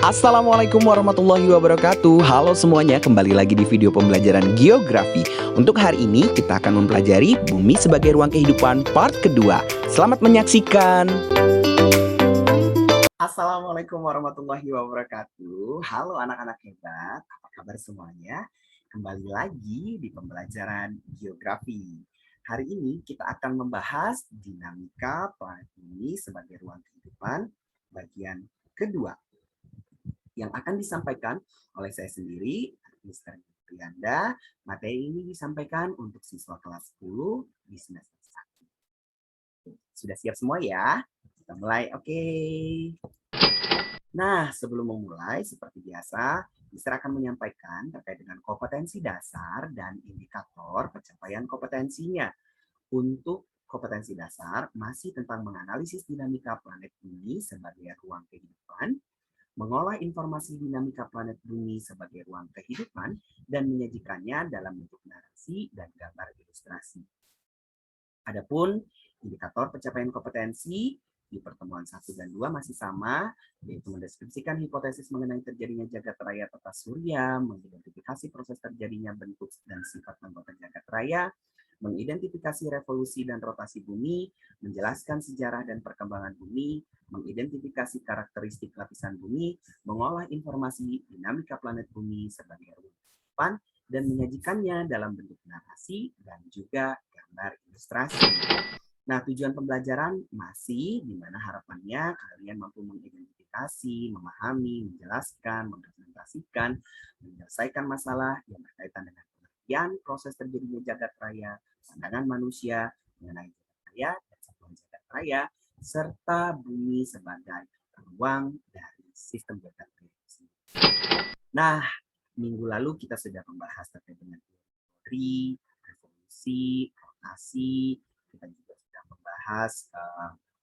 Assalamualaikum warahmatullahi wabarakatuh. Halo semuanya, kembali lagi di video pembelajaran geografi. Untuk hari ini kita akan mempelajari bumi sebagai ruang kehidupan part kedua. Selamat menyaksikan. Assalamualaikum warahmatullahi wabarakatuh. Halo anak-anak hebat, apa kabar semuanya? Kembali lagi di pembelajaran geografi. Hari ini kita akan membahas dinamika planet bumi sebagai ruang kehidupan bagian kedua yang akan disampaikan oleh saya sendiri, Mr. Prianda. Materi ini disampaikan untuk siswa kelas 10 di semester 1. Sudah siap semua ya? Kita mulai, oke. Nah, sebelum memulai, seperti biasa, Mr. akan menyampaikan terkait dengan kompetensi dasar dan indikator pencapaian kompetensinya. Untuk kompetensi dasar, masih tentang menganalisis dinamika planet bumi sebagai ruang kehidupan, mengolah informasi dinamika planet bumi sebagai ruang kehidupan, dan menyajikannya dalam bentuk narasi dan gambar ilustrasi. Adapun indikator pencapaian kompetensi di pertemuan 1 dan 2 masih sama, yaitu mendeskripsikan hipotesis mengenai terjadinya jagat raya tata surya, mengidentifikasi proses terjadinya bentuk dan sifat anggota jagat raya, mengidentifikasi revolusi dan rotasi bumi, menjelaskan sejarah dan perkembangan bumi, mengidentifikasi karakteristik lapisan bumi, mengolah informasi dinamika planet bumi sebagai ruang kehidupan, dan menyajikannya dalam bentuk narasi dan juga gambar ilustrasi. Nah, tujuan pembelajaran masih di mana harapannya kalian mampu mengidentifikasi, memahami, menjelaskan, mempresentasikan, menyelesaikan masalah yang berkaitan dengan pengertian proses terjadinya jagat raya, pandangan manusia mengenai jagat raya dan satuan jagat raya, serta bumi sebagai ruang dari sistem jagat raya. Nah, minggu lalu kita sudah membahas terkait dengan teori, revolusi, rotasi, kita juga sudah membahas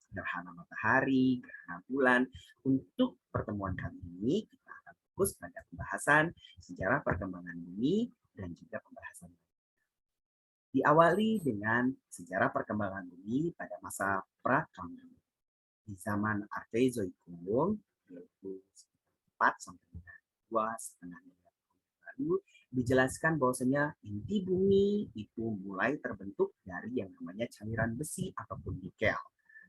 gerhana matahari, gerhana bulan. Untuk pertemuan kali ini, kita akan fokus pada pembahasan sejarah perkembangan bumi dan juga pembahasan diawali dengan sejarah perkembangan bumi pada masa pra-Kambrium. Di zaman Archeozoikum, yaitu 4 sampai 2,5 miliar tahun lalu, dijelaskan bahwasanya inti bumi itu mulai terbentuk dari yang namanya cairan besi ataupun nikel,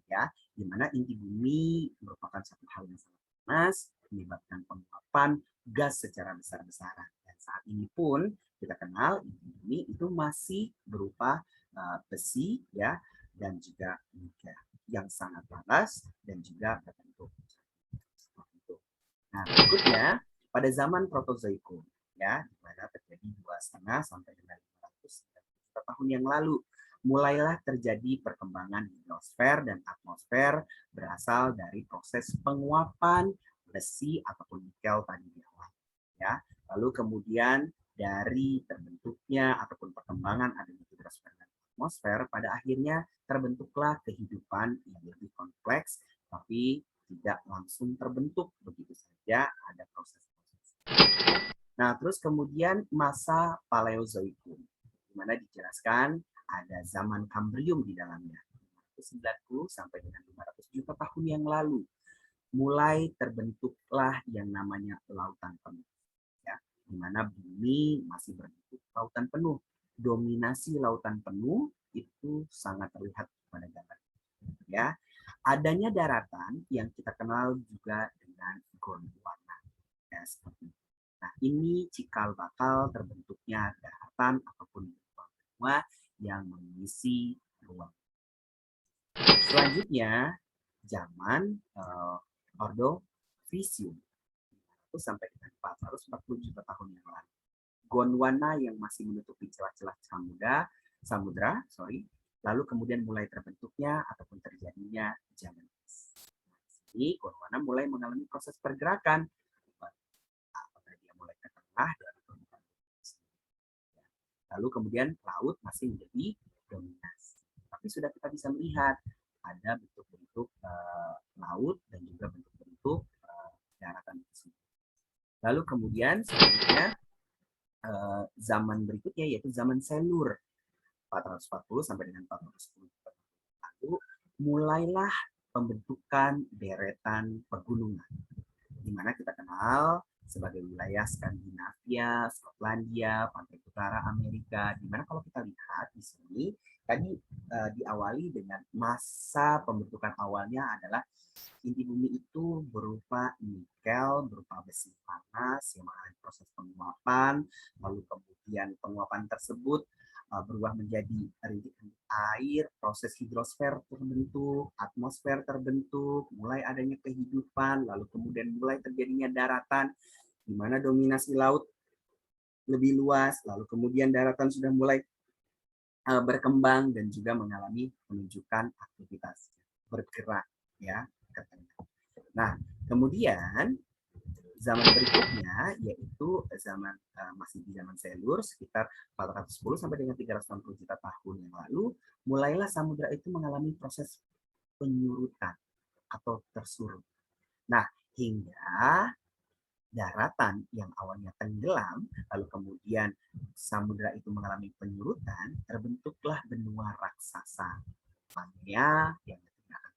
ya, di mana inti bumi merupakan satu hal yang sangat panas, menyebabkan penguapan gas secara besar-besaran. Dan saat ini pun kita kenal inti bumi itu masih berupa besi, ya, dan juga nikel yang sangat panas dan juga terbentuk. Nah, berikutnya pada zaman Protozoikum, ya, di mana terjadi 2,5 sampai dengan 500 juta tahun yang lalu, mulailah terjadi perkembangan hidrosfer dan atmosfer berasal dari proses penguapan besi ataupun nikel tadi di awal, ya. Lalu kemudian dari terbentuknya ataupun perkembangan adanya hidrosfer dan atmosfer, pada akhirnya terbentuklah kehidupan yang lebih kompleks, tapi tidak langsung terbentuk begitu saja, ada proses-proses. Nah, terus kemudian masa Paleozoikum, di mana dijelaskan ada zaman Kambrium di dalamnya, 90 sampai dengan 500 juta tahun yang lalu. Mulai terbentuklah yang namanya lautan penuh, ya, di mana bumi masih berbentuk lautan penuh. Dominasi lautan penuh itu sangat terlihat pada gambar, ya. Adanya daratan yang kita kenal juga dengan Gondwana, ya, seperti itu. Nah, ini cikal bakal terbentuknya daratan ataupun benua yang mengisi ruang. Selanjutnya, zaman Ordovisium itu sampai dengan 440 juta tahun yang lalu. Gondwana yang masih menutupi celah-celah samudra, lalu kemudian mulai terbentuknya ataupun terjadinya zaman es. Ini Gondwana mulai mengalami proses pergerakan. Apakah dia mulai ke tengah dan lalu kemudian laut masih menjadi dominasi. Tapi sudah kita bisa melihat ada bentuk-bentuk laut dan juga bentuk-bentuk daratan tersebut. Lalu kemudian selanjutnya zaman berikutnya yaitu zaman Selur 440 sampai dengan 410 lalu mulailah pembentukan deretan pegunungan, di mana kita kenal dikenal sebagai wilayah Skandinavia, Skotlandia, pantai utara Amerika. Di mana kalau kita lihat di sini tadi diawali dengan masa pembentukan awalnya adalah inti bumi itu berupa nikel, berupa besi panas yang mengalami proses penguapan, lalu kemudian penguapan tersebut berubah menjadi rintik-rintik air, proses hidrosfer terbentuk, atmosfer terbentuk, mulai adanya kehidupan, lalu kemudian mulai terjadinya daratan, di mana dominasi laut lebih luas, lalu kemudian daratan sudah mulai berkembang dan juga mengalami penunjukan aktivitas bergerak ya. Nah, kemudian zaman berikutnya yaitu masih di zaman Selur sekitar 410 sampai dengan 360 juta tahun yang lalu, mulailah samudra itu mengalami proses penyurutan atau tersurut. Nah, hingga daratan yang awalnya tenggelam, lalu kemudian samudra itu mengalami penyurutan, terbentuklah benua raksasa. Pangea yang digunakan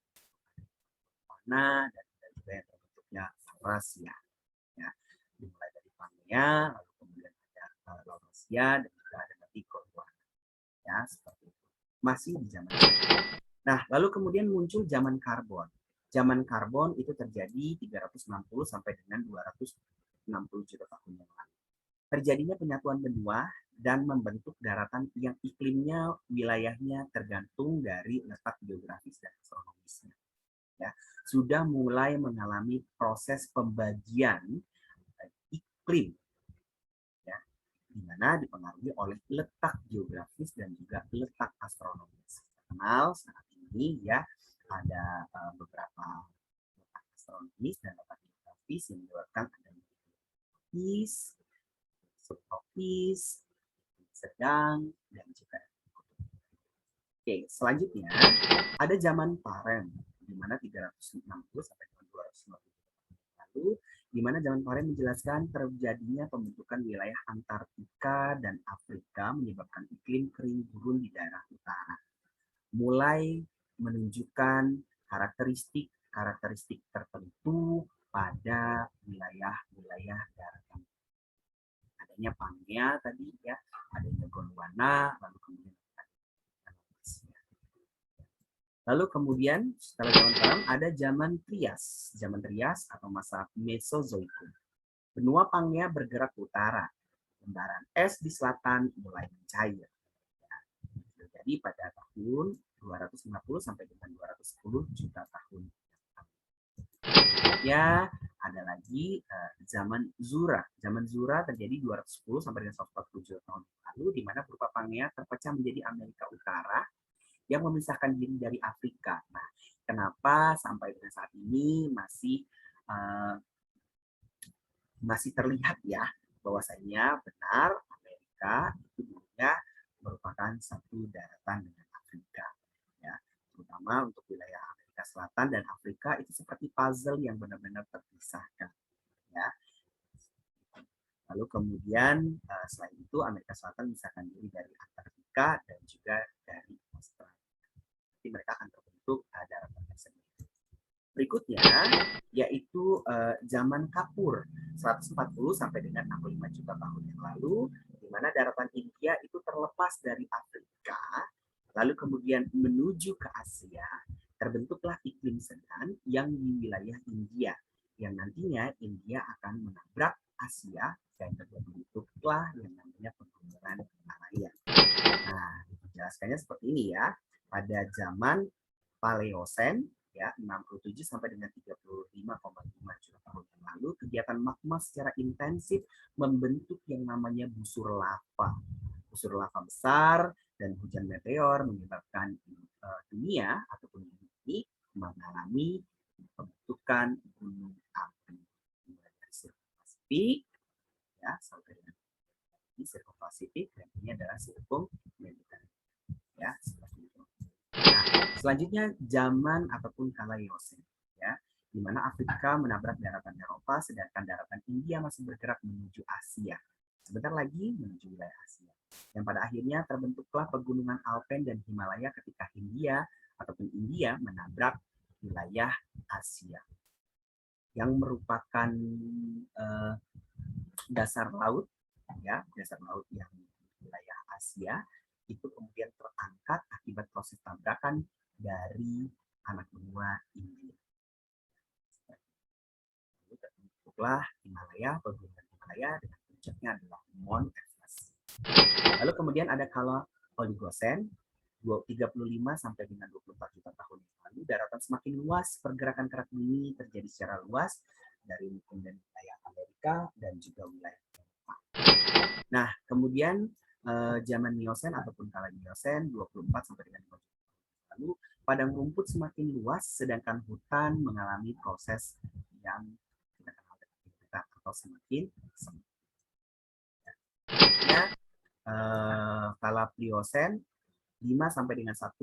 warna dan juga yang terbentuknya Eurasia. Ya, dimulai dari Pangea, lalu kemudian ada Laurasia dan juga ada nanti Gondwana. Ya, seperti itu. Masih di zaman itu. Nah, lalu kemudian muncul zaman karbon. Zaman karbon itu terjadi 360 sampai dengan 260 juta tahun yang lalu. Terjadinya penyatuan benua dan membentuk daratan yang iklimnya, wilayahnya tergantung dari letak geografis dan astronomisnya. Ya, sudah mulai mengalami proses pembagian iklim, ya, di mana dipengaruhi oleh letak geografis dan juga letak astronomis. Kenal saat ini ya ada beberapa letak astronomis dan letak geografis yang menyebabkan adanya tropis, subtropis, sedang, dan juga Oke, selanjutnya ada zaman Parem di mana 360 sampai 250 lalu, di mana zaman Parem menjelaskan terjadinya pembentukan wilayah Antartika dan Afrika menyebabkan iklim kering gurun di daerah utara. Mulai menunjukkan karakteristik tertentu pada wilayah-wilayah daratan. Adanya Pangea tadi ya, adanya Gondwana, lalu kemudian Lalu kemudian setelah zaman Parem ada zaman Trias. Zaman Trias atau masa Mesozoikum. Benua Pangea bergerak ke utara. Lembaran es di selatan mulai mencair. Jadi pada tahun 250 sampai dengan 210 juta tahun. Ya, ada lagi zaman Zura. Zaman Zura terjadi 210 sampai dengan 140 juta tahun lalu, di mana berupa Pangea terpecah menjadi Amerika Utara yang memisahkan diri dari Afrika. Nah, kenapa sampai dengan saat ini masih terlihat ya bahwasanya benar Amerika itu dulunya merupakan satu daratan dengan Afrika, ya, terutama untuk wilayah Amerika Selatan dan Afrika itu seperti puzzle yang benar-benar terpisahkan, ya. Lalu kemudian selain itu Amerika Selatan memisahkan diri dari Antartika dan juga dari Australia. Mereka akan terbentuk daratan tersebut. Berikutnya yaitu zaman Kapur 140 sampai dengan 65 juta tahun yang lalu, di mana daratan India itu terlepas dari Afrika, lalu kemudian menuju ke Asia, terbentuklah iklim sedang yang di wilayah India, yang nantinya India akan menabrak Asia dan terbentuklah yang namanya pegunungan Himalaya. Nah, dijelaskannya seperti ini ya. Pada zaman Paleosen ya 67 sampai dengan 35,5 juta tahun yang lalu, kegiatan magma secara intensif membentuk yang namanya busur lava. Busur lava besar dan hujan meteor menyebabkan dunia ataupun bumi mengalami pembentukan gunung api. Dari sirkum Pasifik ya sampai dengan sirkum Pasifik dan ini adalah sirkum Mediterania. Ya, seperti itu. Nah, selanjutnya zaman ataupun kala Eosen, ya, di mana Afrika menabrak daratan Eropa, sedangkan daratan India masih bergerak menuju Asia. Sebentar lagi menuju wilayah Asia. Yang pada akhirnya terbentuklah pegunungan Alpen dan Himalaya ketika India menabrak wilayah Asia. yang merupakan dasar laut, ya, dasar laut yang wilayah Asia itu kemudian terangkat akibat proses tabrakan dari anak benua India. Lalu terbentuklah Himalaya, pegunungan Himalaya dengan puncaknya adalah Mount Everest. Lalu kemudian ada kala Oligocene 35 sampai dengan 24 juta tahun yang lalu, daratan semakin luas, pergerakan kerak bumi terjadi secara luas dari kemudian wilayah Amerika dan juga wilayah Eropa. Nah, kemudian zaman Miocene ataupun kala Miocene 24 sampai dengan 50 juta tahun lalu, padang rumput semakin luas, sedangkan hutan mengalami proses yang kita kenal dengan kita atau semakin sempit. Ya, kala Pliocene 5 sampai dengan 1,8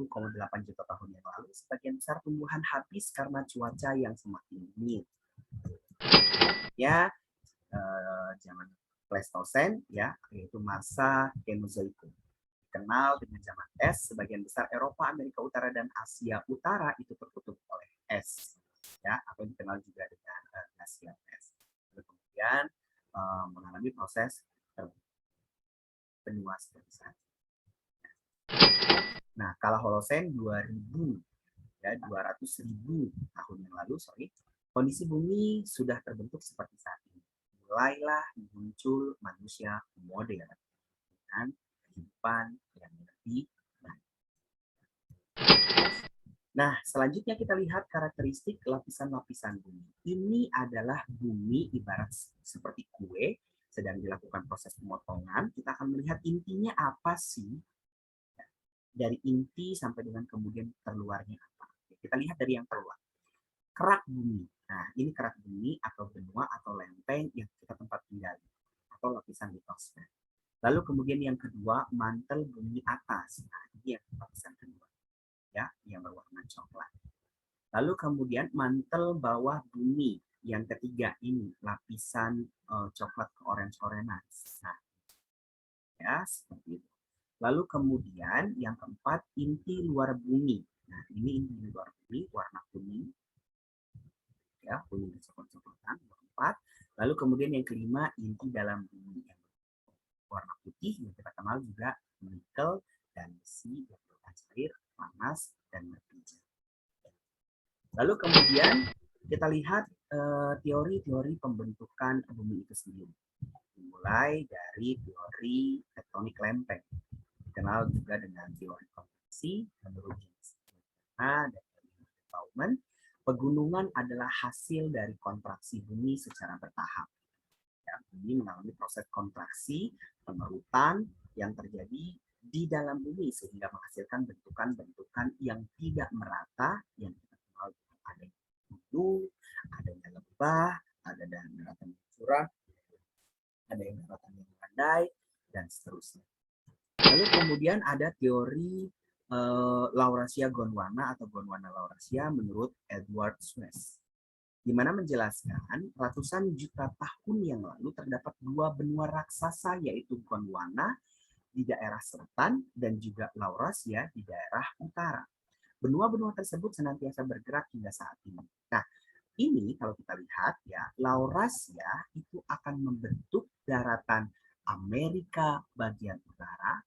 juta tahun yang lalu, sebagian besar tumbuhan habis karena cuaca yang semakin dingin. Ya, zaman Pleistocene, ya, yaitu masa Kenozoikum. Dikenal dengan zaman es, sebagian besar Eropa, Amerika Utara, dan Asia Utara itu tertutup oleh es, ya, atau dikenal juga dengan glacial es. Lalu kemudian mengalami proses benua seperti saat. Nah, kala Holocene 2000, ya, 200.000 tahun yang lalu, kondisi bumi sudah terbentuk seperti saat ini. Mulailah muncul manusia modern dengan kehidupan yang lebih baik. Nah, selanjutnya kita lihat karakteristik lapisan-lapisan bumi. Ini adalah bumi ibarat seperti kue, sedang dilakukan proses pemotongan. Kita akan melihat intinya apa sih, dari inti sampai dengan kemudian terluarnya apa. Kita lihat dari yang terluar. Kerak bumi. Nah, ini kerak bumi atau benua atau lempeng yang kita tempat tinggal atau lapisan litosfer. Lalu kemudian yang kedua, mantel bumi atas. Nah, ini yang lapisan kedua, ya, yang berwarna coklat. Lalu kemudian mantel bawah bumi. Yang ketiga ini lapisan coklat ke orange-orange. Nah, ya, seperti itu. Lalu kemudian yang keempat, inti luar bumi. Nah, ini inti luar bumi, warna kuning. Ya, kuning dan coklat-coklatan, keempat. Lalu kemudian yang kelima, inti dalam bumi yang warna putih, yang kita kenal juga nikel dan besi yang berupa cair, panas, dan berpijak. Lalu kemudian kita lihat teori-teori pembentukan bumi itu sendiri. Mulai dari teori tektonik lempeng, dikenal juga dengan teori konveksi menurut James dan Bauman. Pegunungan adalah hasil dari kontraksi bumi secara bertahap. Ya, bumi mengalami proses kontraksi, pengerutan yang terjadi di dalam bumi sehingga menghasilkan bentukan-bentukan yang tidak merata, yang kita kenal ada gunung, ada yang lembah, ada daratan yang curam, ada yang daratan yang landai, dan seterusnya. Lalu kemudian ada teori Laurasia Gondwana atau Gondwana-Laurasia menurut Edward Suez, di mana menjelaskan ratusan juta tahun yang lalu terdapat dua benua raksasa, yaitu Gondwana di daerah selatan dan juga Laurasia di daerah utara. Benua-benua tersebut senantiasa bergerak hingga saat ini. Nah, ini kalau kita lihat ya, Laurasia itu akan membentuk daratan Amerika bagian utara,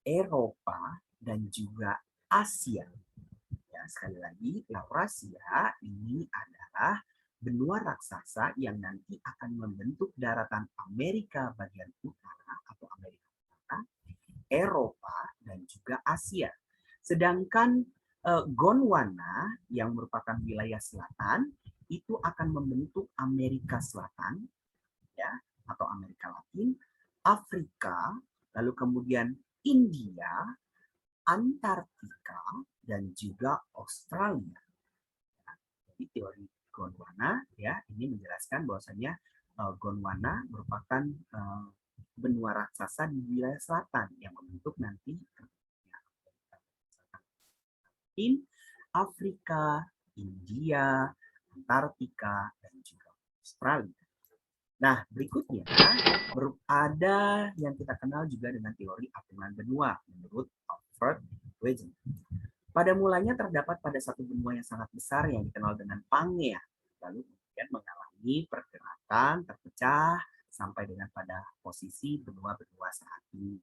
Eropa, dan juga Asia. Ya, sekali lagi, Laurasia ini adalah benua raksasa yang nanti akan membentuk daratan Amerika bagian utara atau Amerika Utara, Eropa, dan juga Asia. Sedangkan Gondwana yang merupakan wilayah selatan itu akan membentuk Amerika Selatan, ya, atau Amerika Latin, Afrika, lalu kemudian India, Antartika, dan juga Australia. Jadi teori Gondwana, ya, ini menjelaskan bahwasanya Gondwana merupakan benua raksasa di wilayah selatan yang membentuk nanti Afrika, India, Antartika, dan juga Australia. Nah, berikutnya ada yang kita kenal juga dengan teori apungan benua menurut Alfred Wegener. Pada mulanya terdapat pada satu benua yang sangat besar yang dikenal dengan Pangea. Lalu kemudian mengalami pergerakan terpecah sampai dengan pada posisi benua-benua saat ini.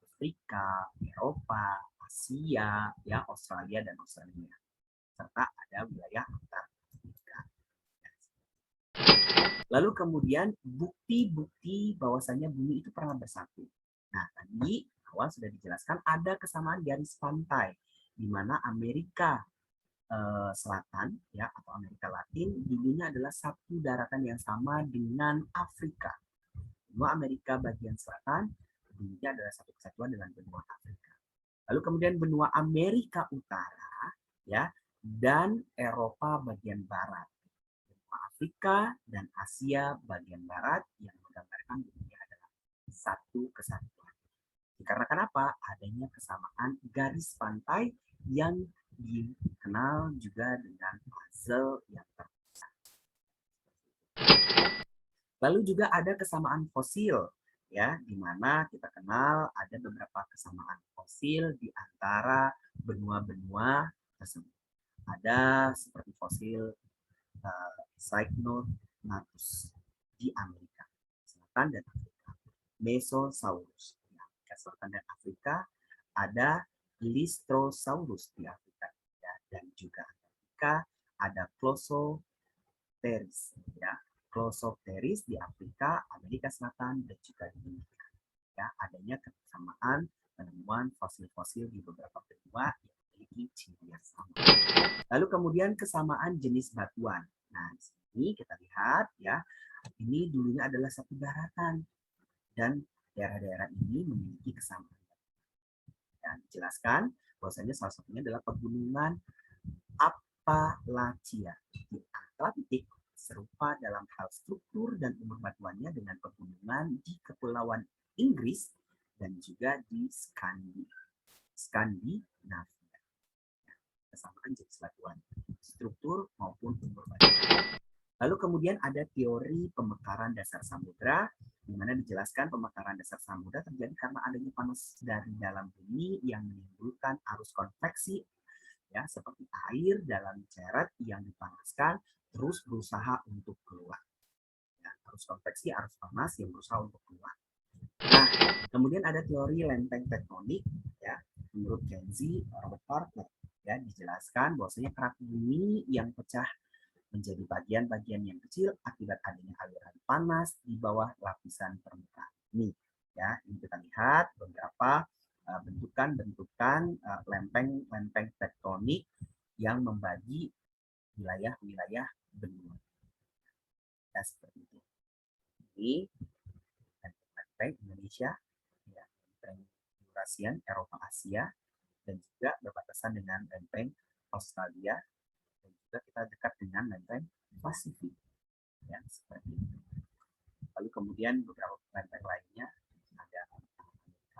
Afrika, Eropa, Asia, ya Australia dan Australia, serta ada wilayah Antartika. Lalu kemudian bukti-bukti bahwasanya bumi itu pernah bersatu. Nah, tadi awal sudah dijelaskan ada kesamaan garis pantai di mana Amerika Selatan ya atau Amerika Latin dulunya adalah satu daratan yang sama dengan Afrika. Benua Amerika bagian selatan dulunya adalah satu kesatuan dengan benua Afrika. Lalu kemudian benua Amerika Utara ya dan Eropa bagian barat. Benua Afrika dan Asia bagian barat yang menggambarkan dunia adalah satu kesatuan. Dikarenakan apa? Adanya kesamaan garis pantai yang dikenal juga dengan puzzle yang terpisah. Lalu juga ada kesamaan fosil, ya, di mana kita kenal ada beberapa kesamaan fosil di antara benua-benua tersebut. Ada seperti fosil Cycnonatus di Amerika Selatan dan Afrika, Mesosaurus di Afrika Selatan dan Afrika, ada Lystrosaurus di Afrika dan juga Amerika, ada Closoteris ya, Closoteris di Afrika, Amerika Selatan dan juga di Amerika. Ya, adanya kesamaan penemuan fosil-fosil di beberapa benua yang memiliki ciri yang sama. Lalu kemudian kesamaan jenis batuan. Nah, di sini kita lihat ya, ini dulunya adalah satu daratan dan daerah-daerah ini memiliki kesamaan. Dan dijelaskan bahwasanya salah satunya adalah pegunungan Appalachia di Atlantik, serupa dalam hal struktur dan umur batuannya dengan pegunungan di Kepulauan Inggris dan juga di Skandinavia. Kesamaan jenis batuan, struktur maupun umur batuan. Lalu kemudian ada teori pemekaran dasar samudra, di mana dijelaskan pemekaran dasar samudra terjadi karena adanya panas dari dalam bumi yang menimbulkan arus konveksi, ya seperti air dalam ceret yang dipanaskan terus berusaha untuk keluar. Ya, arus konveksi, arus panas yang berusaha untuk keluar. Nah, kemudian ada teori lempeng tektonik, ya menurut Kenzie Robert Parker, ya dijelaskan bahwasanya kerak bumi yang pecah menjadi bagian-bagian yang kecil akibat adanya aliran panas di bawah lapisan permukaan bumi. Ya, ini kita lihat beberapa bentukan-bentukan lempeng-lempeng tektonik yang membagi wilayah-wilayah benua. Ya, seperti itu. Ini lempeng Indonesia, ya, lempeng Eurasian, Eropa, Asia, dan juga berbatasan dengan lempeng Australia, dan juga kita dekat dengan lempeng Pasifik, ya, seperti itu. Lalu kemudian beberapa lempeng lainnya ada Amerika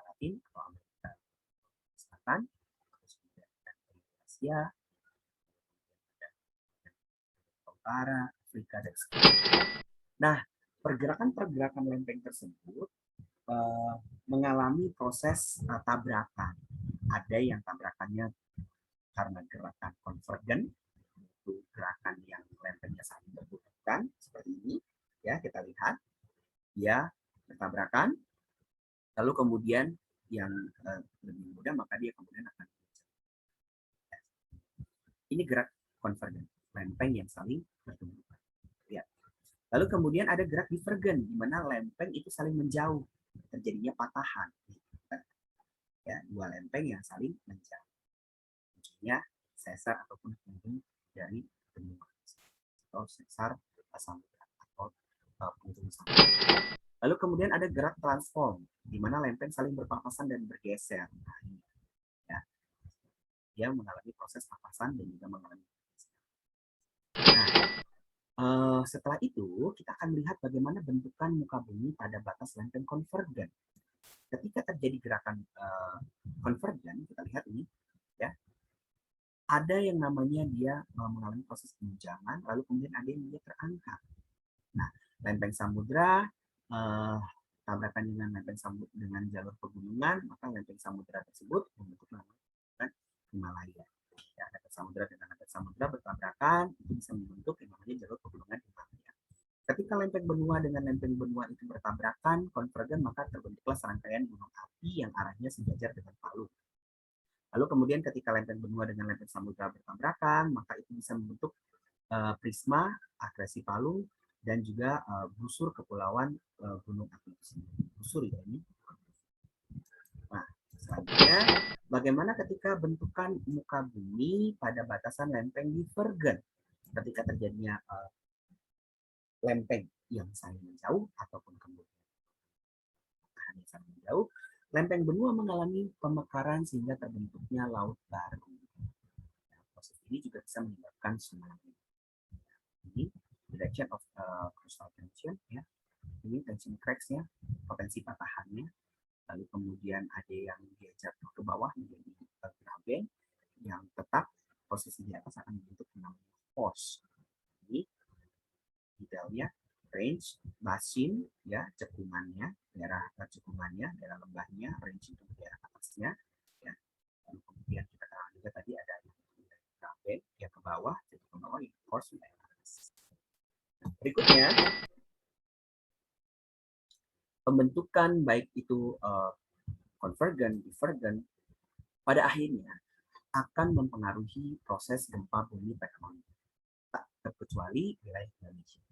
Latin atau Amerika Selatan, terus kemudian lempeng Asia, Utara, Afrika, dan sebagainya. Nah, pergerakan-pergerakan lempeng tersebut mengalami proses tabrakan. Ada yang tabrakannya karena gerakan konvergen, itu gerakan yang lempengnya saling bertabrakan seperti ini, ya kita lihat, ya bertabrakan. Lalu kemudian yang lebih mudah maka dia kemudian akan ini gerak konvergen, lempeng yang saling bertabrakan. Ya. Lalu kemudian ada gerak divergen, di mana lempeng itu saling menjauh, terjadinya patahan. Ya, dua lempeng yang saling menjauh. Maksudnya sesar ataupun penghubung dari benua atau sesar samudra atau penghubung samudra. Lalu kemudian ada gerak transform, di mana lempeng saling berpapasan dan bergeser. Nah, ini, ya. Dia mengalami proses papasan dan juga mengalami bergeser. Nah, setelah itu kita akan melihat bagaimana bentukan muka bumi pada batas lempeng konvergen. Ketika terjadi gerakan konvergen, kita lihat ini, ya, ada yang namanya dia mengalami proses penunjangan, lalu kemudian ada yang dia terangkat. Nah, lempeng samudra tabrakan dengan lempeng samudra dengan jalur pegunungan, maka lempeng samudra tersebut membentuk namanya Himalaya. Ya, lempeng samudra dengan lempeng samudra bertabrakan itu bisa membentuk yang namanya jalur pegunungan Himalaya. Ketika lempeng benua dengan lempeng benua itu bertabrakan, konvergen, maka terbentuklah serangkaian gunung api yang arahnya sejajar dengan Palu. Lalu kemudian ketika lempeng benua dengan lempeng samudra bertabrakan, maka itu bisa membentuk prisma, akresi Palu, dan juga busur kepulauan gunung api itu sendiri. Busur ya ini. Nah, selanjutnya, bagaimana ketika bentukan muka bumi pada batasan lempeng divergen? Ketika terjadinya lempeng yang saling menjauh ataupun kemudian yang saling menjauh, lempeng benua mengalami pemekaran sehingga terbentuknya laut baru. Nah, proses ini juga bisa menyebabkan tsunami. Ini direction of crustal tension, ya. Ini tension cracks-nya, potensi patahannya. Lalu kemudian ada yang dia jatuh ke bawah menjadi graben yang tetap posisi di atas akan membentuk namanya force. Ini detailnya, range, basin, ya, cekungannya, daerah cekungannya, daerah lembahnya, range itu daerah atasnya, ya. Lalu kemudian kita tahu juga tadi ada graben yang ke bawah, jatuh ke bawah, yang force di daerah atas. Nah, berikutnya, pembentukan baik itu konvergen, divergen, pada akhirnya akan mempengaruhi proses gempa bumi tektonik, tak terkecuali wilayah Indonesia.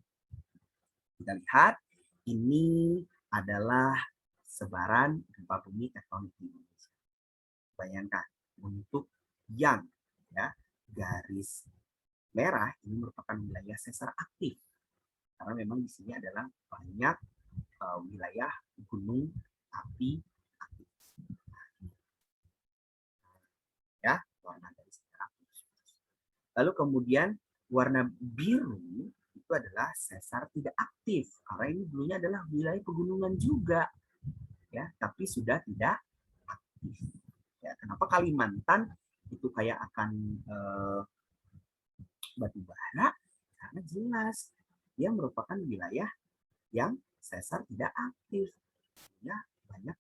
Kita lihat, ini adalah sebaran gempa bumi tektonik di Indonesia. Bayangkan, untuk yang ya garis merah ini merupakan wilayah sesar aktif, karena memang di sini adalah banyak wilayah gunung api aktif. Ya, warna dari sesar aktif. Lalu kemudian warna biru itu adalah sesar tidak aktif, karena ini dulunya adalah wilayah pegunungan juga, ya, tapi sudah tidak aktif. Ya, kenapa Kalimantan itu kayak akan batu bara? Karena jelas dia merupakan wilayah yang sesar tidak aktif, ya, banyak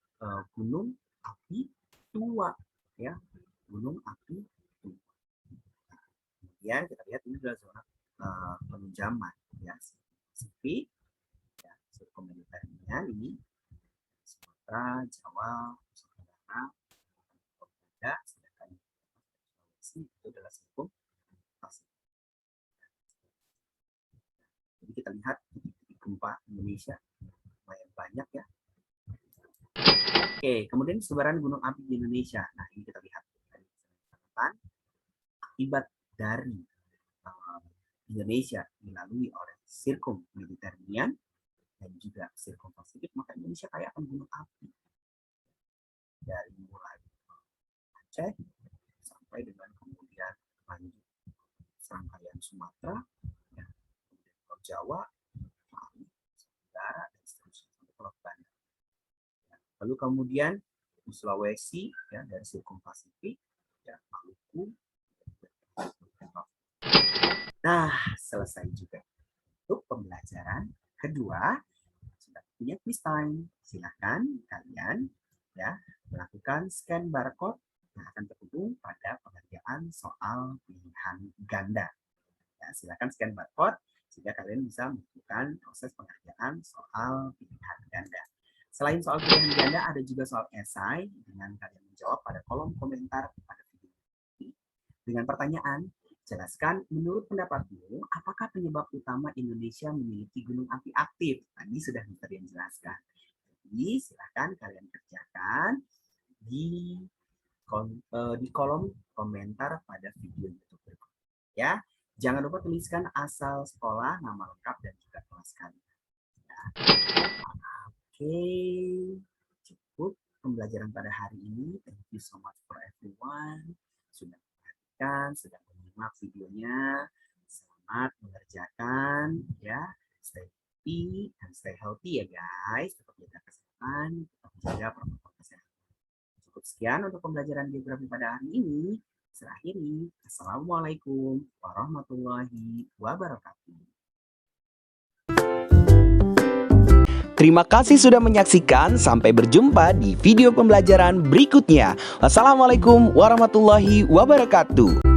gunung api tua, ya, gunung api tua. Nah, kemudian kita lihat ini adalah zona penunjaman, ya, Pasifik, ya, subkontinental ini Sumatera, Jawa, Nusantara, Papua, sedangkan Sulawesi itu adalah subkontinental. Jadi kita lihat titik-titik gempa Indonesia lumayan banyak, ya. Oke, kemudian sebaran gunung api di Indonesia. Nah, ini kita lihat akibat dari Indonesia dilalui oleh sirkum Mediterranean dan juga sirkum Pasifik, maka Indonesia kaya akan gunung api. Dari mulai Aceh sampai dengan kemudian lanjut serangkaian Sumatera, ya, kemudian Pulau Jawa, Bali, Tenggara, dan seterusnya sampai Pulau Banda. Ya, lalu kemudian di Sulawesi, ya, dari sirkum Pasifik, ya, Maluku. Nah, selesai juga untuk pembelajaran kedua. Sudah punya quiz time. Silahkan kalian, ya, melakukan scan barcode yang akan terhubung pada pengerjaan soal pilihan ganda. Ya, silahkan scan barcode sehingga kalian bisa melakukan proses pengerjaan soal pilihan ganda. Selain soal pilihan ganda, ada juga soal esai dengan kalian menjawab pada kolom komentar pada video ini dengan pertanyaan, jelaskan menurut pendapatmu, apakah penyebab utama Indonesia memiliki gunung api aktif? Tadi sudah kalian jelaskan. Jadi silahkan kalian kerjakan di kolom komentar pada video YouTube berikut. Ya, jangan lupa tuliskan asal sekolah, nama lengkap, dan juga kelas kalian. Ya. Oke, cukup pembelajaran pada hari ini. Thank you so much for everyone. Sudah sudah menyimak videonya. Selamat mengerjakan, ya. Stay happy and stay healthy, ya guys. Tetap jaga kesehatan, tetap jaga protokol kesehatan. Cukup sekian untuk pembelajaran geografi pada hari ini. Saya akhiri. Assalamualaikum warahmatullahi wabarakatuh. Terima kasih sudah menyaksikan. Sampai berjumpa di video pembelajaran berikutnya. Wassalamualaikum warahmatullahi wabarakatuh.